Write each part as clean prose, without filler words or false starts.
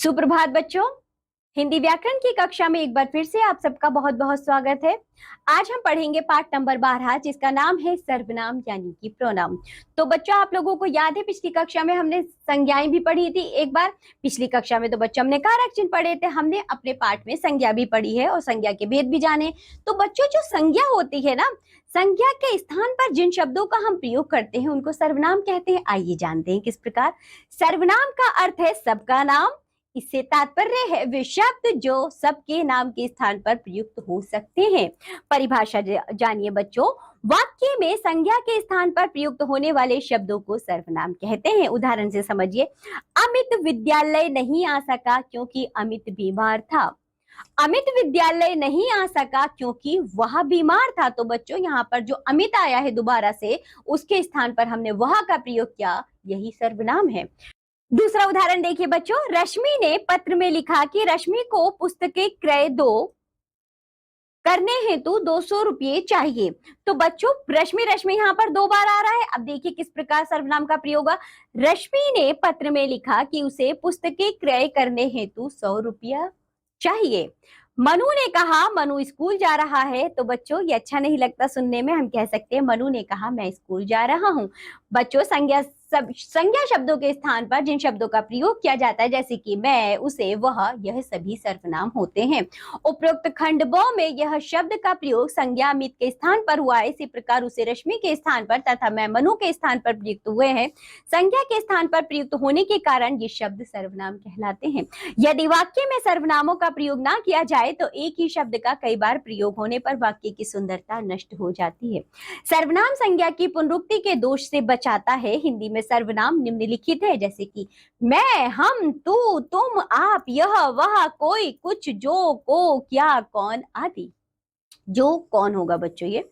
सुप्रभात बच्चों। हिंदी व्याकरण की कक्षा में एक बार फिर से आप सबका बहुत बहुत स्वागत है। आज हम पढ़ेंगे पाठ नंबर 12 जिसका नाम है सर्वनाम यानी कि प्रोनाउन। तो बच्चों आप लोगों को याद है पिछली कक्षा में हमने संज्ञाएं भी पढ़ी थी। एक बार पिछली कक्षा में तो बच्चों हमने कारक चिन्ह पढ़े थे, हमने अपने पाठ में संज्ञा भी पढ़ी है और संज्ञा के भेद भी जाने। तो बच्चों जो संज्ञा होती है ना, संज्ञा के स्थान पर जिन शब्दों का हम प्रयोग करते हैं उनको सर्वनाम कहते हैं। आइए जानते हैं किस प्रकार। सर्वनाम का अर्थ है सबका नाम। इससे तात्पर्य है वे शब्द जो सबके नाम के स्थान पर प्रयुक्त हो सकते हैं। परिभाषा जानिए बच्चों। वाक्य में संज्ञा के स्थान पर प्रयुक्त होने वाले शब्दों को सर्वनाम कहते हैं। उदाहरण से समझिए, अमित विद्यालय नहीं आ सका क्योंकि अमित बीमार था। अमित विद्यालय नहीं आ सका क्योंकि वह बीमार था। तो बच्चों यहाँ पर जो अमित आया है दोबारा से, उसके स्थान पर हमने वह का प्रयोग किया, यही सर्वनाम है। दूसरा उदाहरण देखिए बच्चों। रश्मि ने पत्र में लिखा कि रश्मि को पुस्तकें क्रय करने हेतु 200 रुपये चाहिए। तो बच्चों रश्मि यहाँ पर 2 बार आ रहा है। अब देखिए किस प्रकार सर्वनाम का प्रयोग हुआ। रश्मि ने पत्र में लिखा कि उसे पुस्तकें क्रय करने हेतु 100 रुपया चाहिए। मनु ने कहा मनु स्कूल जा रहा है। तो बच्चों ये अच्छा नहीं लगता सुनने में, हम कह सकते हैं मनु ने कहा मैं स्कूल जा रहा हूं। बच्चों संज्ञा शब्दों के स्थान पर जिन शब्दों का प्रयोग किया जाता है जैसे कि मैं, उसे, वह, यह सभी सर्वनाम होते हैं। उपरोक्त खंड ब में यह शब्द का प्रयोग संज्ञा अमित के स्थान पर हुआ है। इसी प्रकार उसे रश्मि के स्थान पर तथा मैं मनु के स्थान पर प्रयुक्त हुए हैं। संज्ञा के स्थान पर प्रयुक्त होने के कारण ये शब्द सर्वनाम कहलाते हैं। यदि वाक्य में सर्वनामों का प्रयोग ना किया जाए तो एक ही शब्द का कई बार प्रयोग होने पर वाक्य की सुंदरता नष्ट हो जाती है। सर्वनाम संज्ञा की पुनरुक्ति के दोष से बचाता है। हिंदी में सर्वनाम निम्नलिखित है जैसे कि मैं, हम, तू, तुम, आप, यह, वह, कोई, कुछ, जो, को, क्या, कौन आदि। जो कौन होगा बच्चों ये।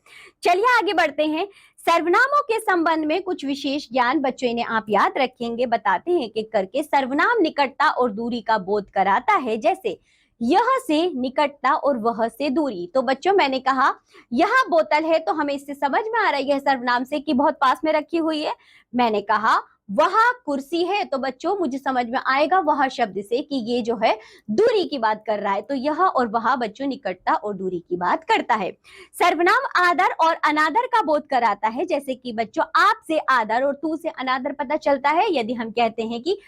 चलिए आगे बढ़ते हैं। सर्वनामों के संबंध में कुछ विशेष ज्ञान बच्चों इन्हें आप याद रखेंगे। बताते हैं कि करके सर्वनाम निकटता और दूरी का बोध कराता है। जैसे यह से निकटता और वह से दूरी। तो बच्चों मैंने कहा यह बोतल है तो हमें इससे समझ में आ रही है सर्वनाम से कि बहुत पास में रखी हुई है। मैंने कहा वह कुर्सी है तो बच्चों मुझे समझ में आएगा वह शब्द से कि ये जो है दूरी की बात कर रहा है। तो यह और वह बच्चों निकटता और दूरी की बात करता है। सर्वनाम आदर और अनादर का बोध कराता है। जैसे कि बच्चों आप से आदर और तू से अनादर पता चलता है। यदि हम कहते हैं कि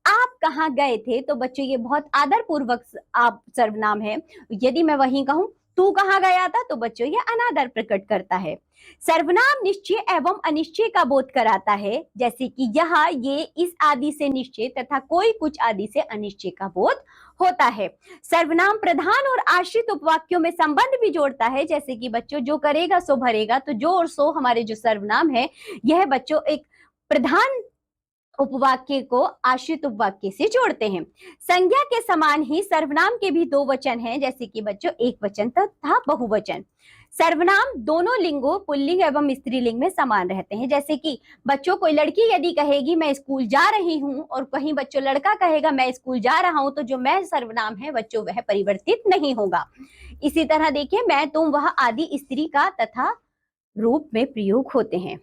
आप कहाँ गए थे तो बच्चों ये बहुत आदर पूर्वक आप सर्वनाम है। यदि मैं वहीं कहूं तू कहाँ गया था तो बच्चों ये अनादर प्रकट करता है। सर्वनाम निश्चय एवं अनिश्चय का बोध कराता है। जैसे कि यह, ये, इस आदि से निश्चय तथा कोई, कुछ आदि से अनिश्चय का बोध होता है। सर्वनाम प्रधान और आश्रित उपवाक्यों में संबंध भी जोड़ता है। जैसे कि बच्चों जो करेगा सो भरेगा। तो जो और सो हमारे जो सर्वनाम है यह बच्चों एक प्रधान उपवाक्य को आश्रित उपवाक्य से जोड़ते हैं। संज्ञा के समान ही सर्वनाम के भी 2 वचन हैं। जैसे कि बच्चों एक वचन तथा बहुवचन। सर्वनाम दोनों लिंगों पुल्लिंग एवं स्त्रीलिंग में समान रहते हैं। जैसे कि बच्चों कोई लड़की यदि कहेगी मैं स्कूल जा रही हूं और कहीं बच्चों लड़का कहेगा मैं स्कूल जा रहा हूं तो जो मैं सर्वनाम है बच्चों वह परिवर्तित नहीं होगा। इसी तरह देखिए मैं, तुम, वह आदि स्त्री का तथा रूप में प्रयोग होते हैं।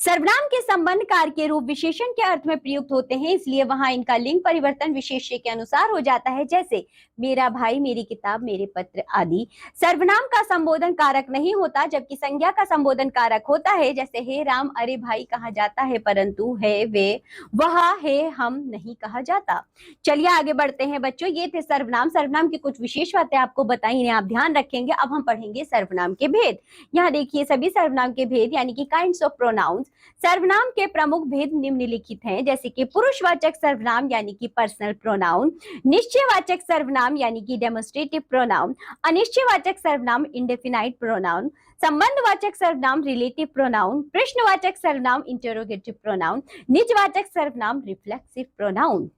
सर्वनाम के संबंध कार के रूप विशेषण के अर्थ में प्रयुक्त होते हैं, इसलिए वहां इनका लिंग परिवर्तन विशेष्य के अनुसार हो जाता है। जैसे मेरा भाई, मेरी किताब, मेरे पत्र आदि। सर्वनाम का संबोधन कारक नहीं होता जबकि संज्ञा का संबोधन कारक होता है। जैसे हे राम, अरे भाई कहा जाता है परंतु है, वे, वह, है, हम नहीं कहा जाता। चलिए आगे बढ़ते हैं बच्चों। ये थे सर्वनाम। सर्वनाम की कुछ विशेष बातें आपको बताई, इन्हें आप ध्यान रखेंगे। अब हम पढ़ेंगे सर्वनाम के भेद। यहाँ देखिए सभी सर्वनाम के भेद यानी कि काइंड्स ऑफ प्रोनाउंस। सर्वनाम के प्रमुख भेद निम्नलिखित हैं। जैसे कि पुरुषवाचक सर्वनाम यानी कि पर्सनल प्रोनाउन, निश्चयवाचक सर्वनाम यानी कि डेमोन्स्ट्रेटिव प्रोनाउन, अनिश्चयवाचक सर्वनाम इंडेफिनाइट प्रोनाउन, संबंधवाचक सर्वनाम रिलेटिव प्रोनाउन, प्रश्नवाचक सर्वनाम इंटरोगेटिव प्रोनाउन, निजवाचक सर्वनाम रिफ्लेक्सिव प्रोनाउन।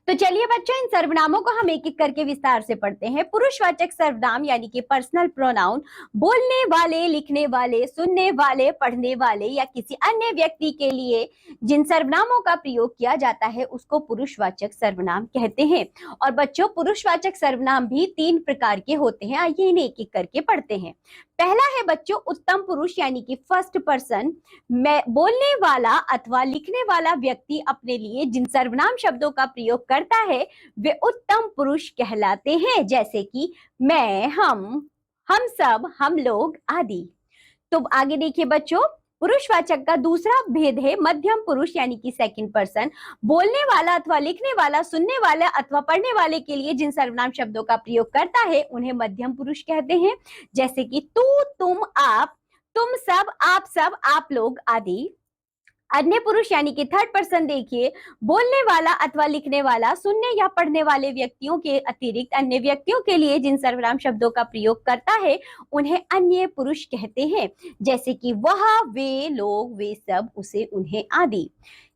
तो चलिए बच्चों, इन सर्वनामों को हम एक एक करके विस्तार से पढ़ते हैं। पुरुषवाचक सर्वनाम यानी कि पर्सनल प्रोनाउन बोलने वाले, लिखने वाले, सुनने वाले, पढ़ने वाले या किसी अन्य व्यक्ति के लिए जिन सर्वनामों का प्रयोग किया जाता है उसको पुरुषवाचक सर्वनाम कहते हैं। और बच्चों, पुरुषवाचक सर्वनाम भी 3 प्रकार के होते हैं। आइए इन्हें एक एक करके पढ़ते हैं। पहला है बच्चों उत्तम पुरुष यानी कि फर्स्ट पर्सन। मैं बोलने वाला अथवा लिखने वाला व्यक्ति अपने लिए जिन सर्वनाम शब्दों का प्रयोग करता है वे उत्तम पुरुष कहलाते हैं, जैसे कि मैं, हम सब, हम लोग आदि। तो आगे देखिए बच्चों, पुरुषवाचक का दूसरा भेद है मध्यम पुरुष यानी कि सेकंड पर्सन। बोलने वाला अथवा लिखने वाला, सुनने वाला अथवा पढ़ने वाले के लिए जिन सर्वनाम शब्दों का प्रयोग करता है उन्हें मध्यम पुरुष कहते हैं, जैसे कि तू, तुम, आप, तुम सब, आप लोग आदि। अन्य पुरुष यानी कि थर्ड पर्सन देखिए, बोलने वाला अथवा लिखने वाला, सुनने या पढ़ने वाले व्यक्तियों के अतिरिक्त अन्य व्यक्तियों के लिए जिन सर्वनाम शब्दों का प्रयोग करता है उन्हें अन्य पुरुष कहते हैं, जैसे कि वह, वे, लोग, वे सब, उसे, उन्हें आदि।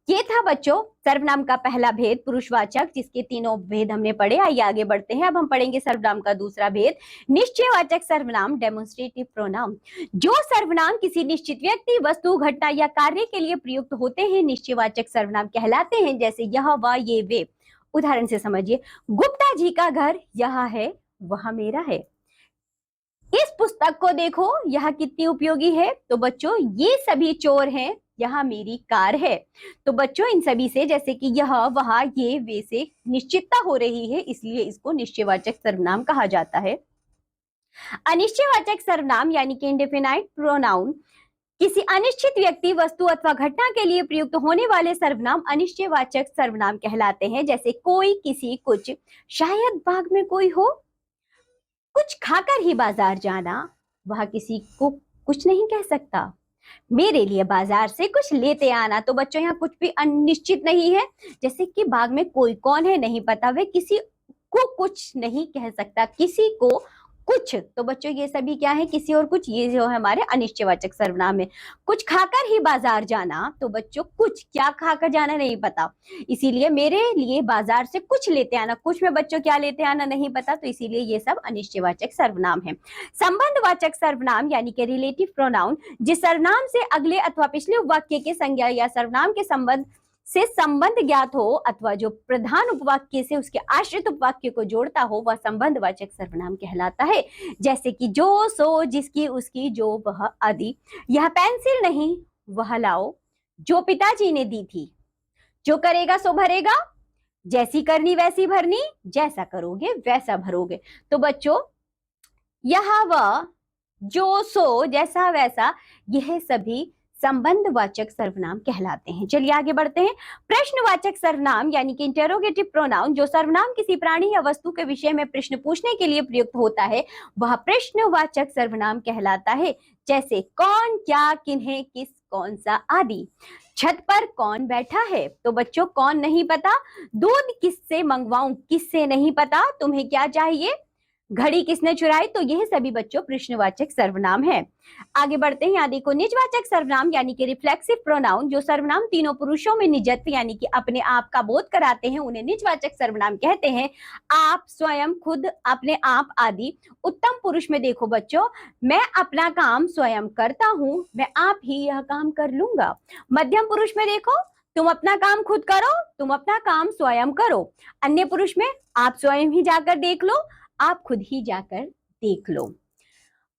ये था बच्चों सर्वनाम का पहला भेद पुरुषवाचक, जिसके तीनों भेद हमने पढ़े। आइए आगे बढ़ते हैं। अब हम पढ़ेंगे सर्वनाम का दूसरा भेद निश्चयवाचक सर्वनाम, डेमोन्स्ट्रेटिव प्रोनाउन। जो सर्वनाम किसी निश्चित व्यक्ति, वस्तु, घटना या कार्य के लिए प्रयुक्त होते हैं निश्चयवाचक सर्वनाम कहलाते हैं, जैसे यह, वह, ये, वे। उदाहरण से समझिए, गुप्ता जी का घर यहाँ है, वह मेरा है। इस पुस्तक को देखो, यह कितनी उपयोगी है। तो बच्चों ये सभी चोर हैं, यहाँ मेरी कार है। तो बच्चों इन सभी से, जैसे कि यह, वह, ये, वे से निश्चितता हो रही है, इसलिए इसको निश्चयवाचक सर्वनाम कहा जाता है। अनिश्चयवाचक सर्वनाम यानी कि इंडेफिनाइट प्रोनाउन, किसी अनिश्चित व्यक्ति, वस्तु अथवा घटना के लिए प्रयुक्त होने वाले सर्वनाम अनिश्चयवाचक सर्वनाम कहलाते हैं, जैसे कोई, किसी, कुछ। शायद बाग में कोई हो, कुछ खाकर ही बाजार जाना, वह किसी को कुछ नहीं कह सकता। मेरे लिए बाजार से कुछ लेते आना। तो बच्चों यहाँ कुछ भी अनिश्चित नहीं है, जैसे कि बाग में कोई कौन है नहीं पता, वे किसी को कुछ नहीं कह सकता, किसी को कुछ। तो बच्चों ये सभी क्या है, किसी और कुछ। ये जो है हमारे अनिश्चयवाचक सर्वनाम है। कुछ खाकर ही बाजार जाना, तो बच्चों कुछ क्या खाकर जाना नहीं पता, इसीलिए मेरे लिए बाजार से कुछ लेते आना। कुछ में बच्चों क्या लेते आना नहीं पता, तो इसीलिए ये सब अनिश्चयवाचक सर्वनाम है। संबंधवाचक सर्वनाम यानी कि रिलेटिव प्रोनाउन, जिस सर्वनाम से अगले अथवा पिछले वाक्य के संज्ञा या सर्वनाम के संबंध से संबंध ज्ञात हो अथवा जो प्रधान उपवाक्य से उसके आश्रित उपवाक्य को जोड़ता हो, वह संबंधवाचक सर्वनाम कहलाता है, जैसे कि जो, सो, जिसकी, उसकी, जो, वह आदि। यह पेंसिल नहीं, वह लाओ, जो पिताजी ने दी थी। जो करेगा सो भरेगा, जैसी करनी वैसी भरनी, जैसा करोगे वैसा भरोगे। तो बच्चों यह, वह, जो, सो, जैसा वैसा, यह सभी संबंधवाचक सर्वनाम कहलाते हैं। चलिए आगे बढ़ते हैं। प्रश्नवाचक सर्वनाम यानी कि इंटेरोगेटिव प्रोनाउन, जो सर्वनाम किसी प्राणी या वस्तु के विषय में प्रश्न पूछने के लिए प्रयुक्त होता है वह प्रश्नवाचक सर्वनाम कहलाता है, जैसे कौन, क्या, किन्हें, किस, कौन सा आदि। छत पर कौन बैठा है, तो बच्चों कौन नहीं पता। दूध किससे मंगवाऊं, किससे नहीं पता। तुम्हें क्या चाहिए, घड़ी किसने चुराई। तो यह सभी बच्चों प्रश्नवाचक सर्वनाम है। आगे बढ़ते हैं। यहाँ देखो निजवाचक सर्वनाम यानी कि रिफ्लेक्सिव प्रोनाउन, जो सर्वनाम तीनों पुरुषों में निजत्व यानी कि अपने आप का बोध कराते हैं उन्हें निजवाचक सर्वनाम कहते हैं। आप, स्वयं, खुद, अपने आप आदि। उत्तम पुरुष में देखो बच्चों, मैं अपना काम स्वयं करता हूं, मैं आप ही यह काम कर लूंगा। मध्यम पुरुष में देखो, तुम अपना काम खुद करो, तुम अपना काम स्वयं करो। अन्य पुरुष में आप स्वयं ही जाकर देख लो, आप खुद ही जाकर देख लो।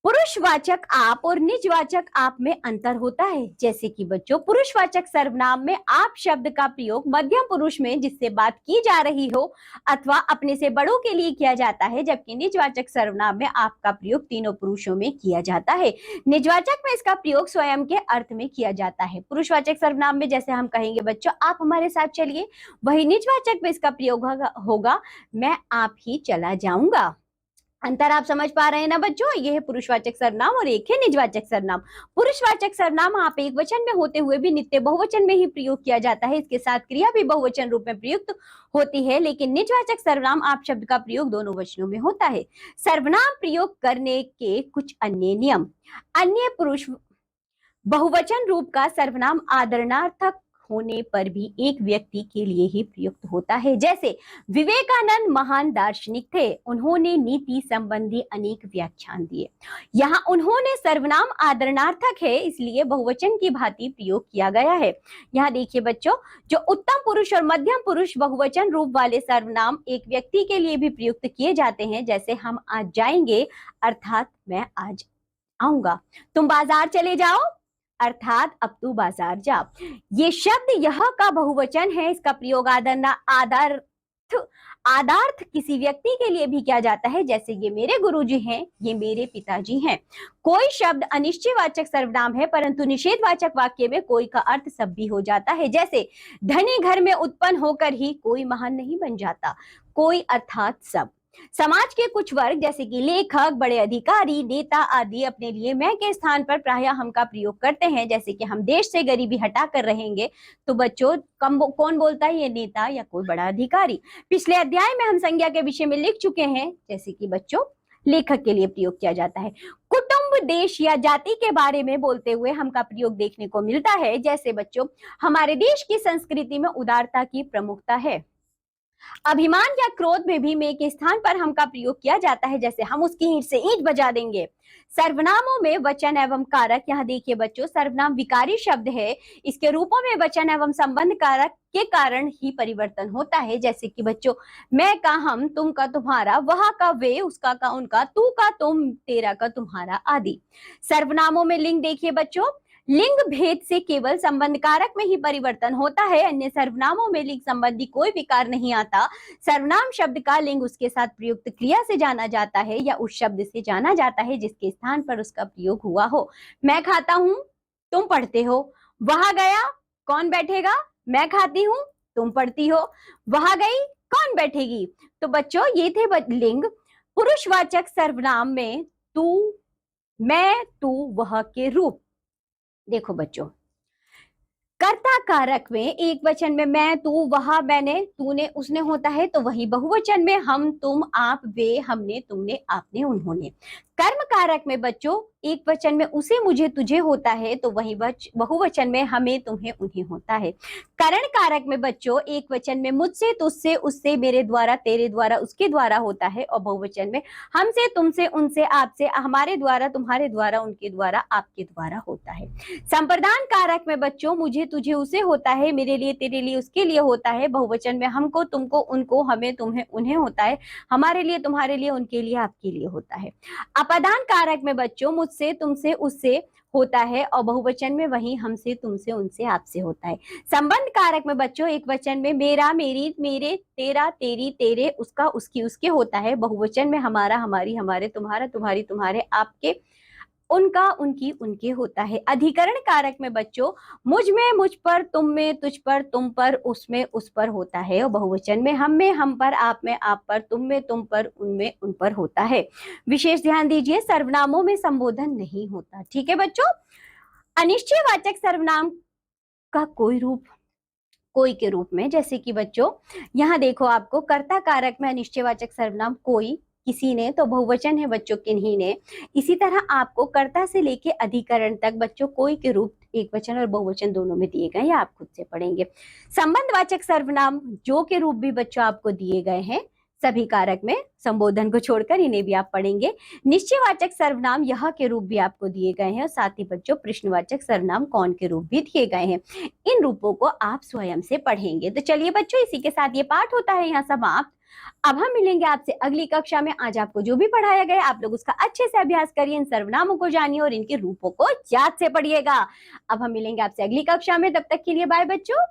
पुरुषवाचक आप और निजवाचक आप में अंतर होता है, जैसे कि बच्चों पुरुषवाचक सर्वनाम में आप शब्द का प्रयोग मध्यम पुरुष में जिससे बात की जा रही हो अथवा अपने से बड़ों के लिए किया जाता है, जबकि निजवाचक सर्वनाम में आप का प्रयोग तीनों पुरुषों में किया जाता है। निजवाचक में इसका प्रयोग स्वयं के अर्थ में किया जाता है। पुरुषवाचक सर्वनाम में जैसे हम कहेंगे बच्चों आप हमारे साथ चलिए, वही निजवाचक में इसका प्रयोग होगा मैं आप ही चला जाऊंगा। अंतर आप समझ पा रहे हैं ना बच्चों। यह है पुरुषवाचक सर्वनाम और एक है निजवाचक सर्वनाम। पुरुषवाचक सर्वनाम आप एक वचन में होते हुए भी नित्य बहुवचन में ही प्रयोग किया जाता है, इसके साथ क्रिया भी बहुवचन रूप में प्रयुक्त होती है, लेकिन निजवाचक सर्वनाम आप शब्द का प्रयोग दोनों वचनों में होता है। सर्वनाम प्रयोग करने के कुछ अन्य नियम। अन्य पुरुष बहुवचन रूप का सर्वनाम आदरणार्थक होने पर भी एक व्यक्ति के लिए ही प्रयुक्त होता है। जैसे विवेकानंद महान दार्शनिक थे, उन्होंने नीति संबंधी अनेक व्याख्यान दिए। यहाँ उन्होंने सर्वनाम आदरणार्थक है, इसलिए बहुवचन की भांति प्रयोग किया गया है। यहाँ देखिए बच्चों, जो उत्तम पुरुष और मध्यम पुरुष बहुवचन रूप वाले सर्वनाम एक व्यक्ति के लिए भी प्रयुक्त किए जाते हैं। जैसे हम आज जाएंगे अर्थात मैं आज आऊंगा, तुम बाजार चले जाओ अर्थात अब तू बाजार जा। ये शब्द यह का बहुवचन है, इसका प्रयोग आदार्थ किसी व्यक्ति के लिए भी किया जाता है। जैसे ये मेरे गुरुजी हैं, ये मेरे पिताजी हैं। कोई शब्द अनिश्चयवाचक सर्वनाम है, परंतु निषेधवाचक वाक्य में कोई का अर्थ सब भी हो जाता है। जैसे धनी घर में उत्पन्न होकर ही कोई महान नहीं बन जाता। कोई अर्थात सब। समाज के कुछ वर्ग जैसे कि लेखक, बड़े अधिकारी, नेता आदि अपने लिए मैं के स्थान पर प्रायः हम का प्रयोग करते हैं। जैसे कि हम देश से गरीबी हटा कर रहेंगे, तो बच्चों कौन बोलता है, ये नेता या कोई बड़ा अधिकारी। पिछले अध्याय में हम संज्ञा के विषय में लिख चुके हैं, जैसे कि बच्चों लेखक के लिए प्रयोग किया जाता है। कुटुंब, देश या जाति के बारे में बोलते हुए हम का प्रयोग देखने को मिलता है। जैसे बच्चों हमारे देश की संस्कृति में उदारता की प्रमुखता है। अभिमान या क्रोध में भी मैं के स्थान पर हम का प्रयोग किया जाता है। जैसे हम उसकी ईंट से ईंट बजा देंगे। सर्वनामों में वचन एवं कारक, यहाँ देखिए बच्चों सर्वनाम विकारी शब्द है, इसके रूपों में वचन एवं संबंध कारक के कारण ही परिवर्तन होता है। जैसे कि बच्चों मैं का हम, तुम का तुम्हारा, वह का वे, उसका का उनका, तू का तुम, तेरा का तुम्हारा आदि। सर्वनामों में लिंग देखिए बच्चों, लिंग भेद से केवल संबंध कारक में ही परिवर्तन होता है, अन्य सर्वनामों में लिंग संबंधी कोई विकार नहीं आता। सर्वनाम शब्द का लिंग उसके साथ प्रयुक्त क्रिया से जाना जाता है या उस शब्द से जाना जाता है जिसके स्थान पर उसका प्रयोग हुआ हो। मैं खाता हूं, तुम पढ़ते हो। वहां गया, कौन बैठेगा, मैं खाती हूं, तुम पढ़ती हो। वहां गई, कौन बैठेगी। तो बच्चों ये थे लिंग। पुरुषवाचक सर्वनाम में तू, मैं, तू, वह के रूप। देखो बच्चों कर्ता कारक में एक वचन में मैं, तू, वह, मैंने, तूने, उसने होता है, तो वही बहुवचन में हम, तुम, आप, वे, हमने, तुमने, आपने, उन्होंने। कर्म कारक में बच्चों एक वचन में उसे, मुझे, तुझे होता है, तो वही बहुवचन में हमें, तुम्हें, उन्हें होता है। करण कारक में बच्चों एक वचन में मुझसे, तुझसे, उससे, मेरे द्वारा, तेरे द्वारा, उसके द्वारा होता है, और बहुवचन में हमसे, तुमसे, उनसे, आपसे, हमारे द्वारा, तुम्हारे द्वारा, उनके द्वारा, आपके द्वारा होता है। संप्रदान कारक में बच्चों मुझे, तुझे, उसे होता है, मेरे लिए, तेरे लिए, उसके लिए होता है, बहुवचन में हमको, तुमको, उनको, हमें, तुम्हें, उन्हें होता है, हमारे लिए, तुम्हारे लिए, उनके लिए, आपके लिए होता है। अपदान कारक में बच्चों मुझसे, तुमसे, उससे होता है, और बहुवचन में वही हमसे, तुमसे, उनसे, आपसे होता है। संबंध कारक में बच्चों एक वचन में मेरा, मेरी, मेरे, तेरा, तेरी, तेरे, उसका, उसकी, उसके होता है, बहुवचन में हमारा, हमारी, हमारे, तुम्हारा, तुम्हारी, तुम्हारे, आपके, उनका, उनकी, उनके होता है। अधिकरण कारक में बच्चों मुझ में, मुझ पर, तुम में, तुझ पर, तुम पर, उसमें, उस पर होता है, और बहुवचन में हम में, हम पर, आप में, आप पर, तुम में, तुम पर, उनमें, उन पर होता है। विशेष ध्यान दीजिए सर्वनामों में संबोधन नहीं होता। ठीक है बच्चों। अनिश्चयवाचक सर्वनाम का कोई रूप, कोई के रूप में, जैसे कि बच्चों यहाँ देखो आपको कर्ता कारक में अनिश्चयवाचक सर्वनाम कोई, किसी ने, तो बहुवचन है बच्चों किन्हीं ने। इसी तरह आपको कर्ता से लेके अधिकरण तक बच्चों कोई के रूप एक वचन और बहुवचन दोनों में दिए गए, या आप खुद से पढ़ेंगे। संबंधवाचक सर्वनाम जो के रूप भी बच्चों आपको दिए गए हैं, सभी कारक में संबोधन को छोड़कर इन्हें भी आप पढ़ेंगे। निश्चयवाचक सर्वनाम यह के रूप भी आपको दिए गए हैं, और साथ ही बच्चों प्रश्नवाचक सर्वनाम कौन के रूप भी दिए गए हैं। इन रूपों को आप स्वयं से पढ़ेंगे। तो चलिए बच्चों इसी के साथ ये पाठ होता है यहाँ समाप्त। अब हम मिलेंगे आपसे अगली कक्षा में। आज आपको जो भी पढ़ाया गया आप लोग उसका अच्छे से अभ्यास करिए, इन सर्वनामों को जानिए और इनके रूपों को याद से पढ़िएगा। अब हम मिलेंगे आपसे अगली कक्षा में, तब तक के लिए बाय बच्चों।